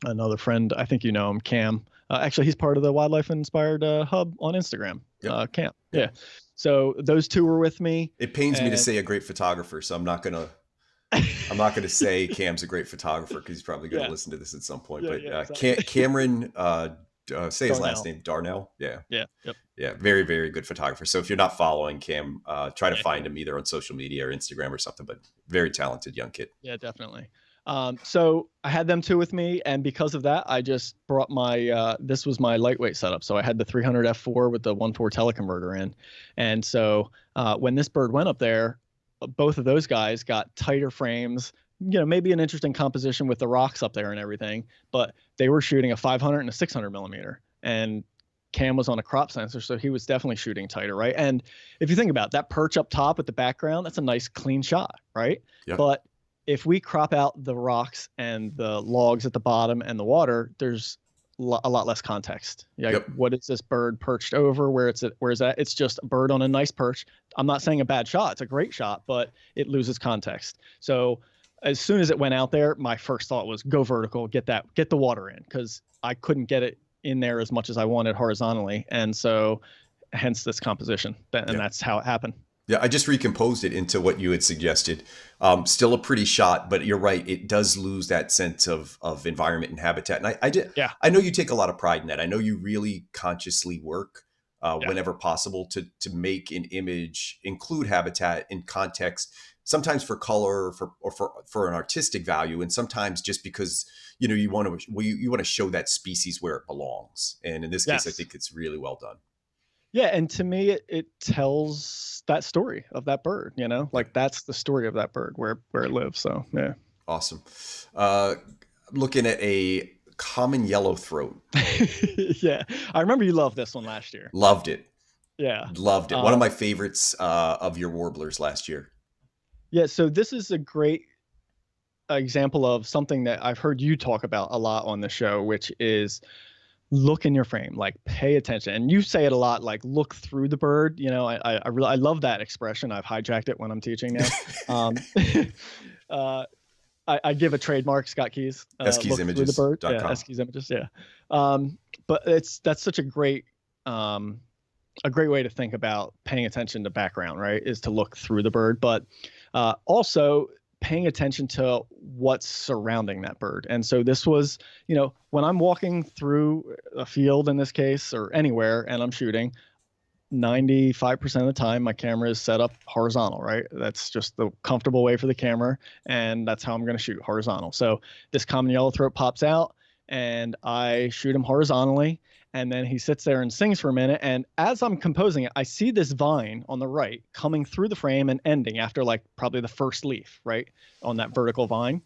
another friend, I think you know him, Cam. Actually, he's part of the Wildlife Inspired Hub on Instagram. Yep. Cam, Yep. yeah. So those two were with me. It pains me to and say a great photographer, so I'm not gonna say Cam's a great photographer because he's probably gonna Yeah, listen to this at some point. yeah, But yeah, exactly. Cameron, say his last Darnell. name, Darnell. Yeah, Yeah, yep. yeah, very, very good photographer. So if you're not following Cam, try to Yeah, find him either on social media or Instagram or something. But very talented young kid. yeah, definitely. So I had them two with me, and because of that, I just brought my this was my lightweight setup. So I had the 300 f4 with the 1.4 teleconverter in, and so when this bird went up there, both of those guys got tighter frames. Maybe an interesting composition with the rocks up there and everything, but they were shooting a 500 and a 600 millimeter, and Cam was on a crop sensor, so he was definitely shooting tighter, right? And if you think about it, that perch up top with the background, that's a nice clean shot, right? Yep. But if we crop out the rocks and the logs at the bottom and the water, there's a lot less context. Yeah, Yep. what is this bird perched over? Where is that? It's just a bird on a nice perch. I'm not saying a bad shot. It's a great shot, but it loses context. So as soon as it went out there, my first thought was go vertical, get the water in, because I couldn't get it in there as much as I wanted horizontally. And so hence this composition. And that's how it happened. Yeah, I just recomposed it into what you had suggested. Still a pretty shot, but you're right. It does lose that sense of environment and habitat. And Yeah. I know you take a lot of pride in that. I know you really consciously work whenever possible to make an image include habitat in context. Sometimes for color, or for an artistic value, and sometimes just because you want to show that species where it belongs. And in this case, I Yes. think it's really well done. Yeah, and to me, it tells that story of that bird. Like that's the story of that bird where it lives. So yeah. Awesome. Looking at a common yellow throat. Yeah, I remember you loved this one last year. Loved it. Yeah. Loved it. One of my favorites of your warblers last year. Yeah, so this is a great example of something that I've heard you talk about a lot on the show, which is look in your frame, like pay attention. And you say it a lot, like look through the bird. I love that expression. I've hijacked it when I'm teaching now. I give a trademark, Scott Keys. Look through the bird. Yeah, Eskies Images. Yeah. But that's such a great way to think about paying attention to background, right? Is to look through the bird, but also paying attention to what's surrounding that bird. And so this was, when I'm walking through a field in this case, or anywhere, and I'm shooting, 95% of the time my camera is set up horizontal, right? That's just the comfortable way for the camera, and that's how I'm going to shoot, horizontal. So this common yellow throat pops out and I shoot him horizontally, and then he sits there and sings for a minute, and as I'm composing it, I see this vine on the right coming through the frame and ending after like probably the first leaf, right, on that vertical vine.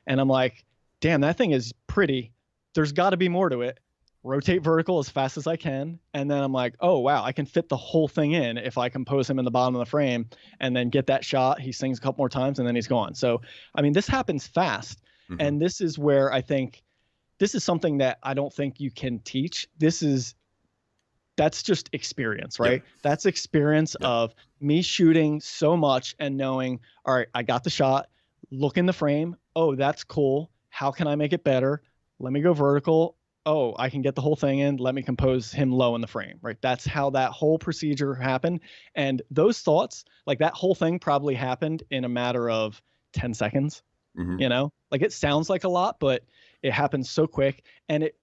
And I'm like, damn, that thing is pretty. There's got to be more to it. Rotate vertical as fast as I can. And then I'm like, oh, wow, I can fit the whole thing in if I compose him in the bottom of the frame and then get that shot. He sings a couple more times and then he's gone. So, I mean, this happens fast. Mm-hmm. And this is where I think this is something that I don't think you can teach. That's just experience, right? Yep. That's experience of me shooting so much and knowing, all right, I got the shot, look in the frame. Oh, that's cool. How can I make it better? Let me go vertical. Oh, I can get the whole thing in. Let me compose him low in the frame, right? That's how that whole procedure happened. And those thoughts, like that whole thing probably happened in a matter of 10 seconds, like it sounds like a lot, but it happens so quick. And it,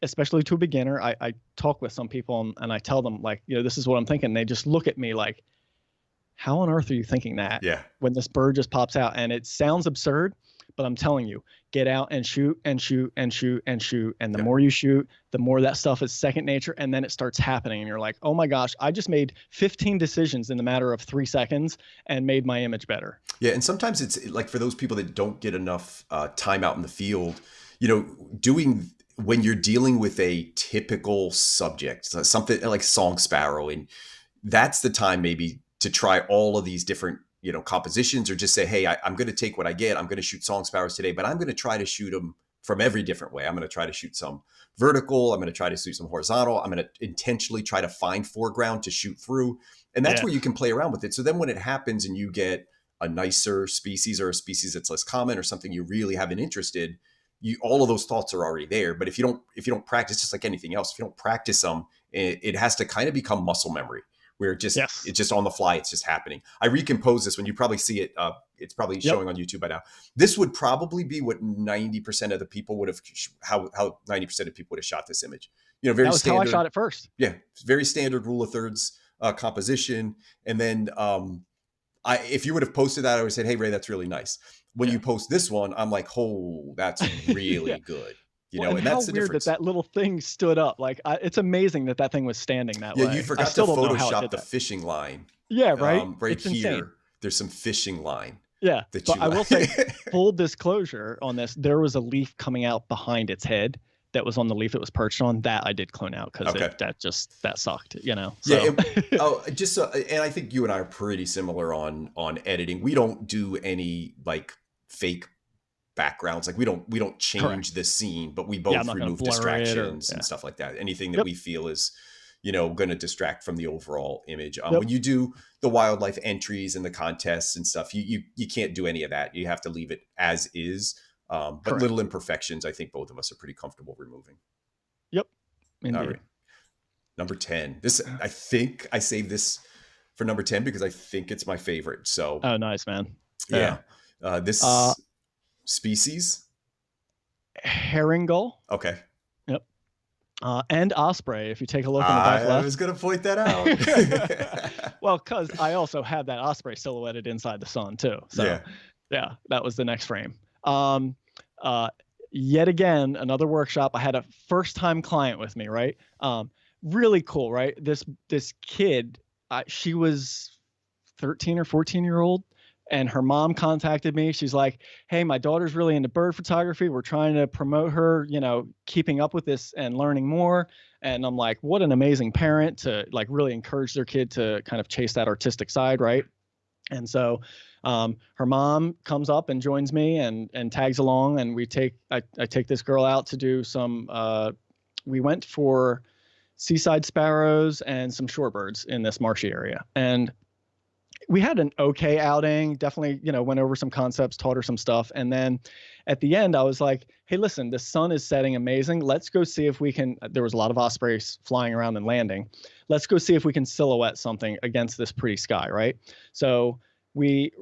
especially to a beginner, I talk with some people and I tell them like, this is what I'm thinking. They just look at me like, how on earth are you thinking that? Yeah. When this bird just pops out, and it sounds absurd, but I'm telling you, get out and shoot and shoot and shoot and shoot. And the more you shoot, the more that stuff is second nature. And then it starts happening. And you're like, oh my gosh, I just made 15 decisions in the matter of 3 seconds and made my image better. Yeah. And sometimes it's like for those people that don't get enough time out in the field, when you're dealing with a typical subject, something like song sparrow, and that's the time maybe to try all of these different compositions, or just say, hey, I'm going to take what I get. I'm going to shoot song sparrows today, but I'm going to try to shoot them from every different way. I'm going to try to shoot some vertical. I'm going to try to shoot some horizontal. I'm going to intentionally try to find foreground to shoot through. And that's where you can play around with it. So then when it happens and you get a nicer species or a species that's less common or something you really have an interest in, all of those thoughts are already there. But if you don't practice, just like anything else, if you don't practice them, it has to kind of become muscle memory, where it's just on the fly. It's just happening. I recomposed this when you probably see it. It's probably showing on YouTube by now. This would probably be what 90% of the people would have, how 90% of people would have shot this image. Very that was standard. How I shot it first. Yeah. Very standard rule of thirds composition. And then if you would have posted that, I would have said, hey, Ray, that's really nice. When you post this one, I'm like, oh, that's really good. And that's how the weird difference. that little thing stood up. Like, it's amazing that thing was standing that way. Yeah, you forgot to Photoshop the fishing line. Yeah, right. Right it's here, insane. There's some fishing line. Yeah, but I will say, full disclosure on this, there was a leaf coming out behind its head that was on the leaf it was perched on. That I did clone out because that sucked. So. Yeah. And I think you and I are pretty similar on editing. We don't do any like fake backgrounds. Like we don't change the scene, but we both remove distractions and stuff like that. Anything that we feel is going to distract from the overall image. When you do the wildlife entries and the contests and stuff, you can't do any of that. You have to leave it as is. But little imperfections, I think both of us are pretty comfortable removing. Yep. Indeed. All right. Number 10. This, I think I saved this for number 10 because I think it's my favorite. So. Oh, nice, man. Yeah. This species. Herring gull. Okay. Yep. And osprey, if you take a look in the back left. I was going to point that out. Well, because I also have that osprey silhouetted inside the sun too. So yeah, that was the next frame. Yet again, another workshop. I had a first-time client with me, right? Really cool, right? This kid, she was 13 or 14-year-old, and her mom contacted me. She's like, hey, my daughter's really into bird photography. We're trying to promote her, keeping up with this and learning more. And I'm like, what an amazing parent to like really encourage their kid to kind of chase that artistic side, right? And so her mom comes up and joins me and tags along, and I take this girl out to do some we went for seaside sparrows and some shorebirds in this marshy area. And we had an okay outing, definitely, went over some concepts, taught her some stuff. And then at the end, I was like, hey, listen, the sun is setting amazing. Let's go see if we can, there was a lot of ospreys flying around and landing. Let's go see if we can silhouette something against this pretty sky, right? So we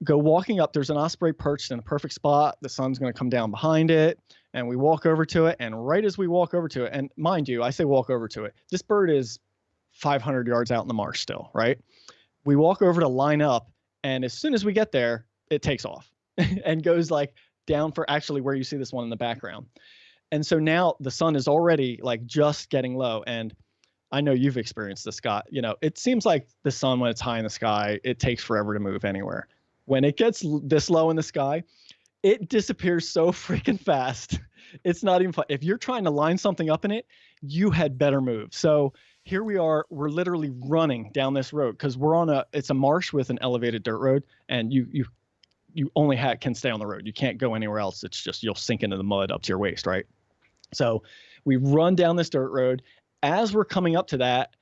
go walking up. There's an osprey perched in a perfect spot. The sun's going to come down behind it. And we walk over to it. And right as we walk over to it, and mind you, I say walk over to it, this bird is 500 yards out in the marsh still, right? We walk over to line up, and as soon as we get there, it takes off and goes like down for actually where you see this one in the background. And so now the sun is already like just getting low. And I know you've experienced this, Scott. It seems like the sun, when it's high in the sky, it takes forever to move anywhere. When it gets this low in the sky, it disappears so freaking fast. It's not even fun. If you're trying to line something up in it, you had better move. So here we are, we're literally running down this road because it's a marsh with an elevated dirt road, and you only can stay on the road. You can't go anywhere else. It's just, you'll sink into the mud up to your waist, right? So we run down this dirt road. As we're coming up to that,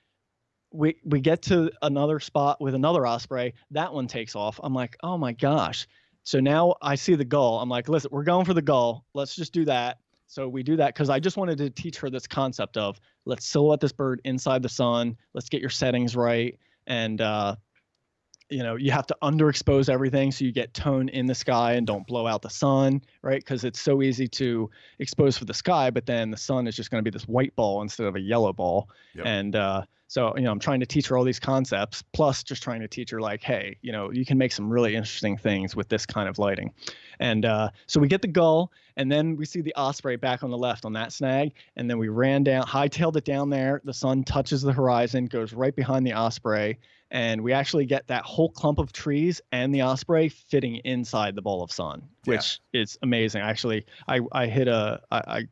we get to another spot with another osprey. That one takes off. I'm like, oh my gosh. So now I see the gull. I'm like, listen, we're going for the gull. Let's just do that. So we do that because I just wanted to teach her this concept of let's silhouette this bird inside the sun. Let's get your settings right. And, you have to underexpose everything so you get tone in the sky and don't blow out the sun, right? Because it's so easy to expose for the sky, but then the sun is just going to be this white ball instead of a yellow ball. Yep. And so, I'm trying to teach her all these concepts, plus just trying to teach her like, hey, you can make some really interesting things with this kind of lighting. And so we get the gull, and then we see the osprey back on the left on that snag. And then we ran down, hightailed it down there. The sun touches the horizon, goes right behind the osprey. And we actually get that whole clump of trees and the osprey fitting inside the ball of sun, which is amazing. Actually, I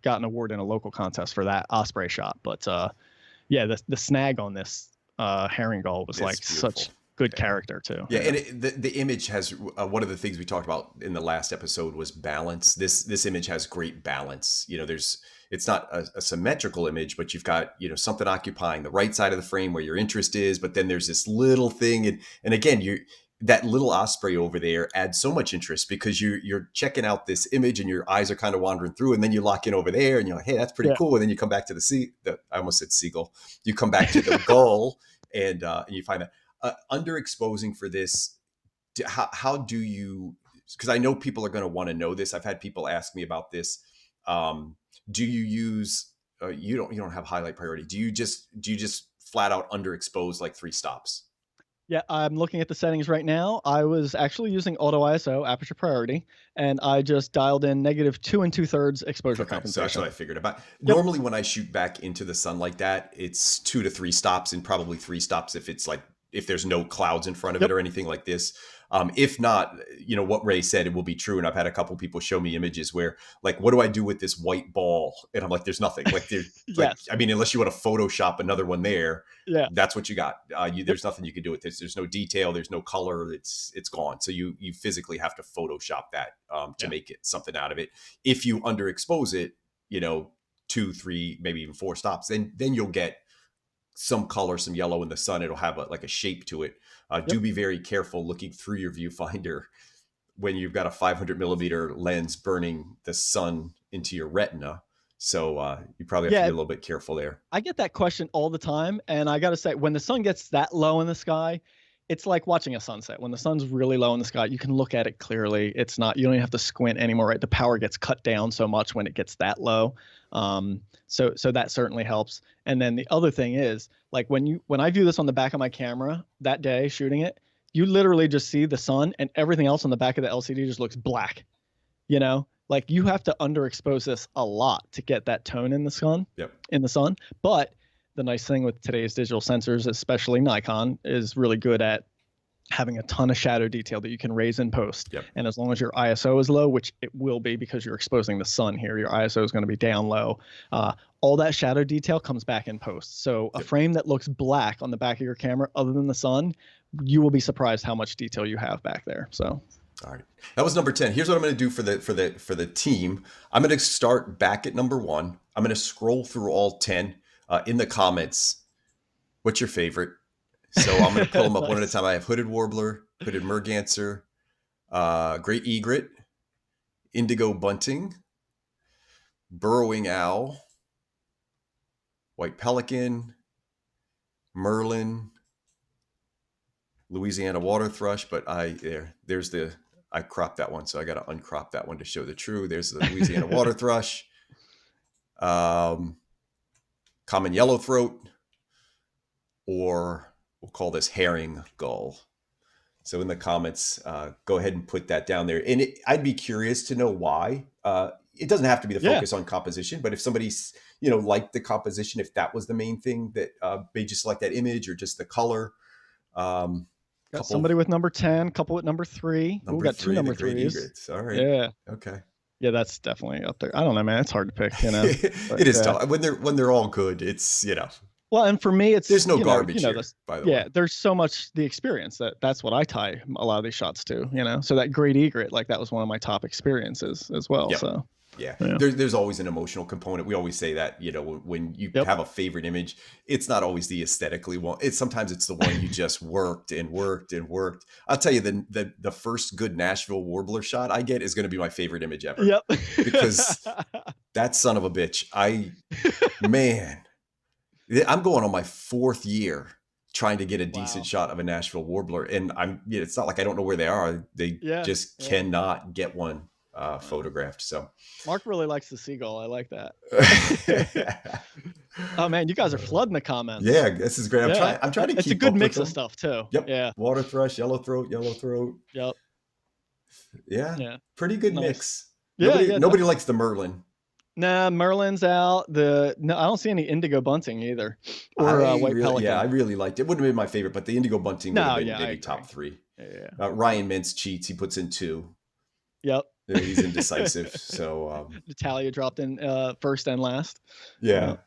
got an award in a local contest for that osprey shot. But the snag on this herring gull was like beautiful. good character too. Yeah, and the image has one of the things we talked about in the last episode was balance. This image has great balance. It's not a symmetrical image, but you've got something occupying the right side of the frame where your interest is, but then there's this little thing, and again that little osprey over there adds so much interest because you're checking out this image and your eyes are kind of wandering through, and then you lock in over there and you're like, hey, that's pretty cool, and then you come back to I almost said seagull. You come back to the gull, and you find that. Underexposing for this, how do you, because I know people are going to want to know this. I've had people ask me about this. Do you use you don't have highlight priority? Do you just flat out underexpose like 3 stops? Yeah, I'm looking at the settings right now. I was actually using auto ISO, aperture priority, and I just dialed in -2 2/3 exposure compensation. So that's what I figured about. Normally when I shoot back into the sun like that, it's 2 to 3 stops, and probably 3 stops if there's no clouds in front of it or anything like this. If not, what Ray said, it will be true. And I've had a couple people show me images where like, what do I do with this white ball? And I'm like, there's nothing. Like, I mean, unless you want to Photoshop another one there, that's what you got. There's nothing you can do with this. There's no detail. There's no color. It's gone. So you physically have to Photoshop that to make it something out of it. If you underexpose it, 2, 3, maybe even 4 stops, then you'll get some color, some yellow in the sun. It'll have a shape to it. Do be very careful looking through your viewfinder when you've got a 500 millimeter lens burning the sun into your retina. So you probably have to be a little bit careful there. I get that question all the time. And I got to say, when the sun gets that low in the sky, it's like watching a sunset. When the sun's really low in the sky, you can look at it clearly. You don't even have to squint anymore, right? The power gets cut down so much when it gets that low. So that certainly helps. And then the other thing is, like when I view this on the back of my camera that day shooting it, you literally just see the sun and everything else on the back of the LCD just looks black. Like you have to underexpose this a lot to get that tone in the sun. In the sun. But the nice thing with today's digital sensors, especially Nikon, is really good at having a ton of shadow detail that you can raise in post. And as long as your ISO is low, which it will be because you're exposing the sun here, your ISO is going to be down low. All that shadow detail comes back in post. So a frame that looks black on the back of your camera, other than the sun, you will be surprised how much detail you have back there. So. All right, that was number 10. Here's what I'm going to do for the team. I'm going to start back at number 1. I'm going to scroll through all 10 in the comments. What's your favorite? So I'm going to pull them up one at a time. I have hooded warbler, hooded merganser, great egret, indigo bunting, burrowing owl, white pelican, merlin, Louisiana water thrush. But I cropped that one, so I got to uncrop that one to show the true. There's the Louisiana water thrush, common yellowthroat, or we'll call this herring gull. So in the comments, go ahead and put that down there. And I'd be curious to know why. It doesn't have to be the focus on composition, but if somebody's, liked the composition, if that was the main thing that made you select that image, or just the color. Got somebody with number 10, couple with number 3. We got 2 number 3s. All right. Yeah. Okay. Yeah, that's definitely up there. I don't know, man. It's hard to pick, But, it is tough. When they're all good, it's, Well, and for me, there's no garbage here, by the way. Yeah, there's so much the experience that's what I tie a lot of these shots to, So that great egret, like that was one of my top experiences as well. So yeah. There's always an emotional component. We always say that, when you have a favorite image, it's not always the aesthetically one. Sometimes it's the one you just worked and worked and worked. I'll tell you, the first good Nashville warbler shot I get is going to be my favorite image ever. Because that son of a bitch, man. I'm going on my 4th year trying to get a decent shot of a Nashville warbler. And it's not like I don't know where they are. They just cannot get one photographed. So Mark really likes the seagull. I like that. Oh man, you guys are flooding the comments. Yeah, this is great. I'm trying to keep. It's a good mix of stuff too. Yep. Yeah. Water thrush, yellowthroat. Yep. Yeah. Pretty good mix. Yeah. Nobody likes the merlin. Nah, merlin's out. I don't see any indigo bunting either, or white pelican. Yeah, I really liked it. Wouldn't have been my favorite, but the indigo bunting would have been maybe top 3. Yeah. Ryan Mintz cheats. He puts in 2. Yep. He's indecisive. So Natalia dropped in first and last. Yeah.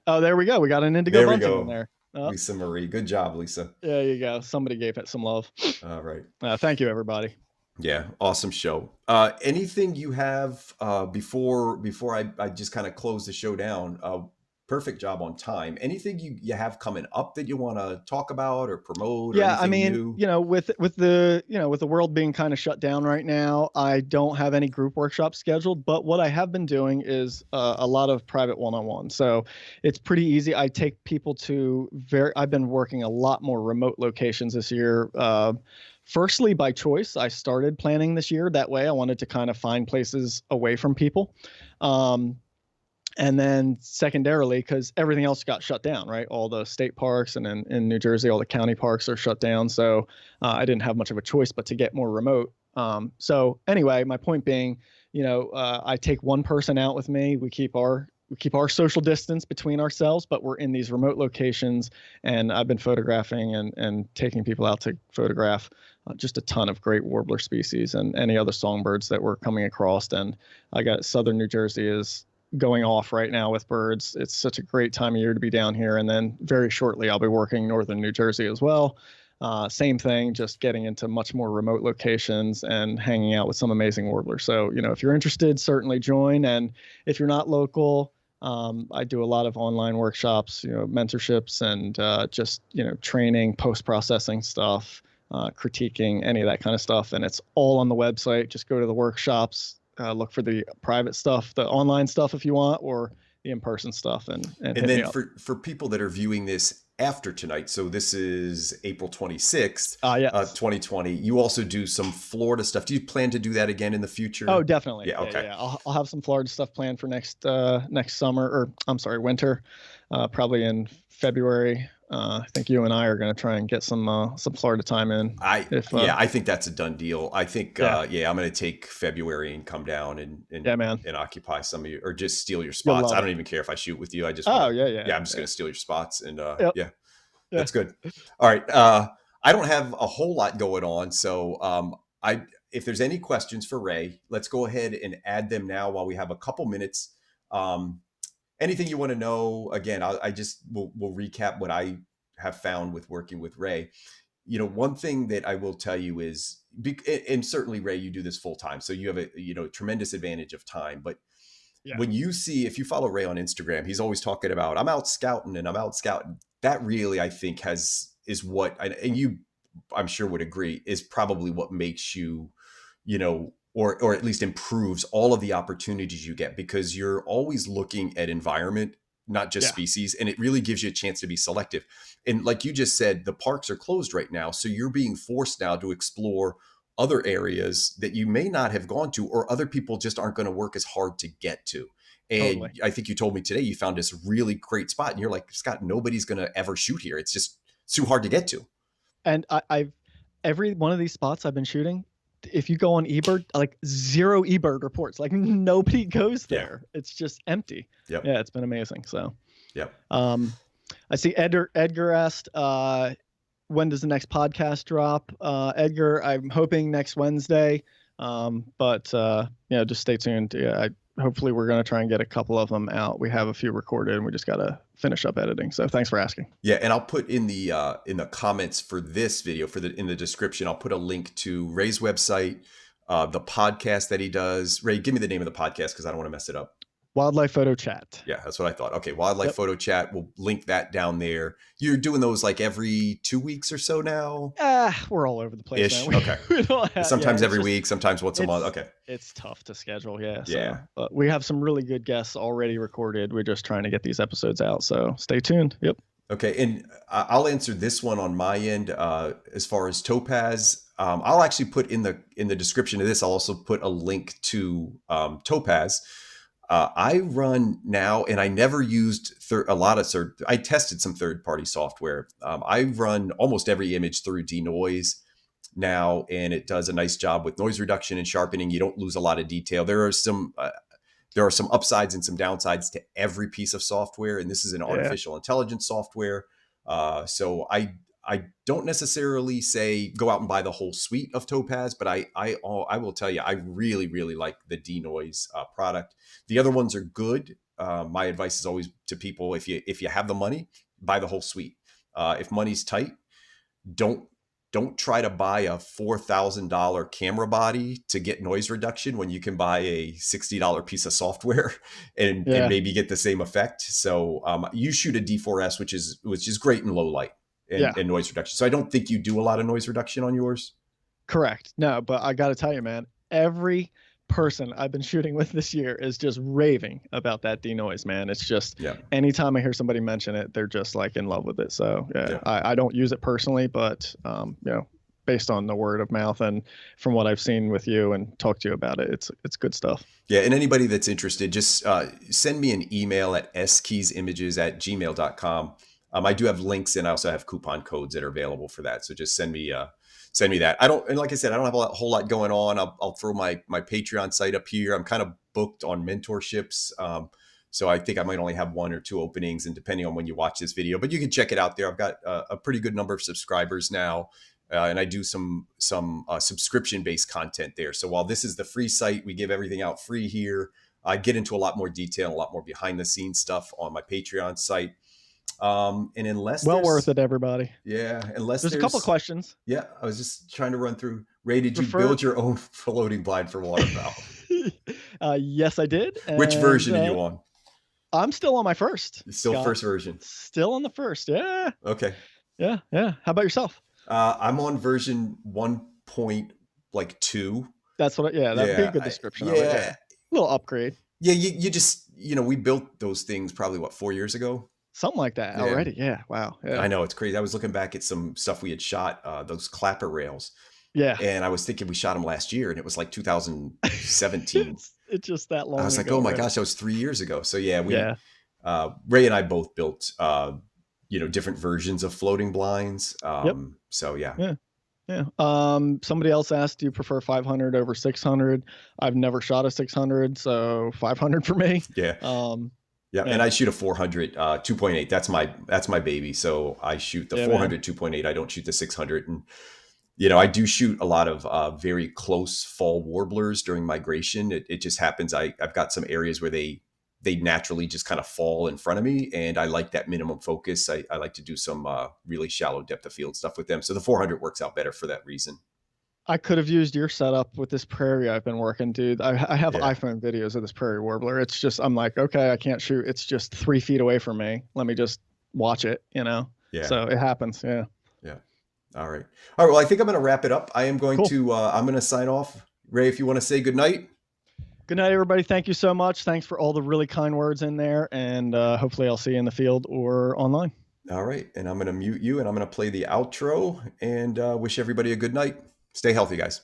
Oh, there we go. We got an indigo bunting in there. Lisa Marie. Good job, Lisa. There you go. Somebody gave it some love. All right. Thank you, everybody. Yeah, awesome show. Anything you have before I just kind of close the show down? Perfect job on time. Anything you have coming up that you want to talk about or promote or Yeah, I anything mean, new? with the with the world being kind of shut down right now, I don't have any group workshops scheduled. But what I have been doing is a lot of private one-on-one. So it's pretty easy. I take people to I've been working a lot more remote locations this year. Firstly, by choice, I started planning this year that way. I wanted to kind of find places away from people. And then secondarily, because everything else got shut down, right? All the state parks and in New Jersey, all the county parks are shut down. So I didn't have much of a choice but to get more remote. So anyway, my point being, I take one person out with me. We keep our social distance between ourselves, but we're in these remote locations. And I've been photographing and taking people out to photograph just a ton of great warbler species and any other songbirds that we're coming across. And I got southern New Jersey is going off right now with birds. It's such a great time of year to be down here. And then very shortly, I'll be working northern New Jersey as well. Same thing, just getting into much more remote locations and hanging out with some amazing warblers. So, if you're interested, certainly join. And if you're not local, I do a lot of online workshops, mentorships and just, training, post-processing stuff, critiquing, any of that kind of stuff. And it's all on the website. Just go to the workshops. Look for the private stuff, the online stuff if you want, or the in-person stuff. And then for people that are viewing this after tonight, so this is April 26th, yes. 2020, you also do some Florida stuff. Do you plan to do that again in the future? Oh, definitely. Yeah, okay. Yeah. I'll have some Florida stuff planned for next summer, or I'm sorry, winter, probably in February. I think you and I are going to try and get some Florida time in. I think that's a done deal. I think I'm going to take February and come down and occupy some of you, or just steal your spots. I don't even care if I shoot with you. I just I'm just going to steal your spots and that's good. All right. I don't have a whole lot going on, so if there's any questions for Ray, let's go ahead and add them now while we have a couple minutes. Anything you want to know, again, we'll recap what I have found with working with Ray. One thing that I will tell you is, and certainly Ray, you do this full time, so you have a tremendous advantage of time. But when if you follow Ray on Instagram, he's always talking about, I'm out scouting. That really, I think, is what, and you, I'm sure would agree, is probably what makes you, or at least improves all of the opportunities you get, because you're always looking at environment, not just species. And it really gives you a chance to be selective. And like you just said, the parks are closed right now. So you're being forced now to explore other areas that you may not have gone to, or other people just aren't going to work as hard to get to. And totally. I think you told me today, you found this really great spot and you're like, Scott, nobody's going to ever shoot here. It's just too hard to get to. And I've every one of these spots I've been shooting, if you go on eBird, like 0 eBird reports, like nobody goes there. Yeah. It's just empty. Yep. Yeah, it's been amazing. So, yep. I see Edgar asked, when does the next podcast drop? Edgar, I'm hoping next Wednesday. But just stay tuned. Yeah, hopefully we're going to try and get a couple of them out. We have a few recorded and we just got to finish up editing. So thanks for asking. Yeah. And I'll put in the comments for this video, in the description, I'll put a link to Ray's website, the podcast that he does. Ray, give me the name of the podcast, because I don't want to mess it up. Wildlife Photo Chat. Yeah, that's what I thought. Okay, Wildlife Photo Chat. We'll link that down there. You're doing those like every 2 weeks or so now? We're all over the place. Okay. Sometimes every week, sometimes once a month. Okay. It's tough to schedule, yeah. Yeah. But we have some really good guests already recorded. We're just trying to get these episodes out, so stay tuned. Yep. Okay, and I'll answer this one on my end. As far as Topaz, I'll actually put in the description of this, I'll also put a link to Topaz. I run now, and I never used I tested some third-party software. I run almost every image through denoise now, and it does a nice job with noise reduction and sharpening. You don't lose a lot of detail. There are some upsides and some downsides to every piece of software, and this is an artificial intelligence software. So I don't necessarily say go out and buy the whole suite of Topaz, but I will tell you, I really, really like the denoise product. The other ones are good. My advice is always to people, if you have the money, buy the whole suite. If money's tight, don't don't try to buy a $4,000 camera body to get noise reduction when you can buy a $60 piece of software and Yeah. maybe get the same effect. So you shoot a D4S, which is great in low light Yeah. and noise reduction. So I don't think you do a lot of noise reduction on yours. Correct. No, but I got to tell you, man, every person I've been shooting with this year is just raving about that denoise, man. It's just Yeah. anytime I hear somebody mention it, they're just like in love with it. So yeah, Yeah. I don't use it personally, but based on the word of mouth and from what I've seen with you and talked to you about it, it's good stuff. Yeah, and anybody that's interested, just send me an email at skeysimages@gmail.com. I do have links, and I also have coupon codes that are available for that. So just send me that. I don't, and like I said, I don't have a whole lot going on. I'll throw my Patreon site up here. I'm kind of booked on mentorships, so I think I might only have one or two openings, and depending on when you watch this video, but you can check it out there. I've got a pretty good number of subscribers now. And I do some subscription-based content there. So while this is the free site, we give everything out free here. I get into a lot more detail, a lot more behind-the-scenes stuff on my Patreon site. And unless Well worth it, everybody. Unless There's a couple of questions. Yeah, I was just trying to run through. Ray, did you build your own floating blind for waterfowl? Yes, I did. Which version are you on? I'm still on my first. Still Scott. First version. Still on the first. Yeah. Okay. Yeah. How about yourself? I'm on version 1.2. That's what. That'd be a good description of it. Yeah. A little upgrade. Yeah, you just we built those things probably 4 years ago. Something like that already. Yeah. Wow. Yeah. I know, it's crazy. I was looking back at some stuff we had shot, those clapper rails. Yeah. And I was thinking we shot them last year, and it was like 2017. It's just that long. I was like, oh my gosh, that was 3 years ago. So yeah, Ray and I both built different versions of floating blinds. So yeah. Somebody else asked, do you prefer 500 over 600? I've never shot a 600, so 500 for me. Yeah. And I shoot a 400 2.8. That's my baby. So I shoot the 400 2.8. I don't shoot the 600. And I do shoot a lot of very close fall warblers during migration. It just happens. I've got some areas where they naturally just kind of fall in front of me, and I like that minimum focus. I like to do some really shallow depth of field stuff with them. So the 400 works out better for that reason. I could have used your setup with this prairie I've been working, dude. I have iPhone videos of this prairie warbler. It's just, I'm like, okay, I can't shoot. It's just 3 feet away from me. Let me just watch it, Yeah. So it happens. Yeah. Yeah. All right. Well, I think I'm going to wrap it up. I am going to, I'm going to sign off. Ray, if you want to say good night. Good night, everybody. Thank you so much. Thanks for all the really kind words in there. And hopefully I'll see you in the field or online. All right. And I'm going to mute you, and I'm going to play the outro and wish everybody a good night. Stay healthy, guys.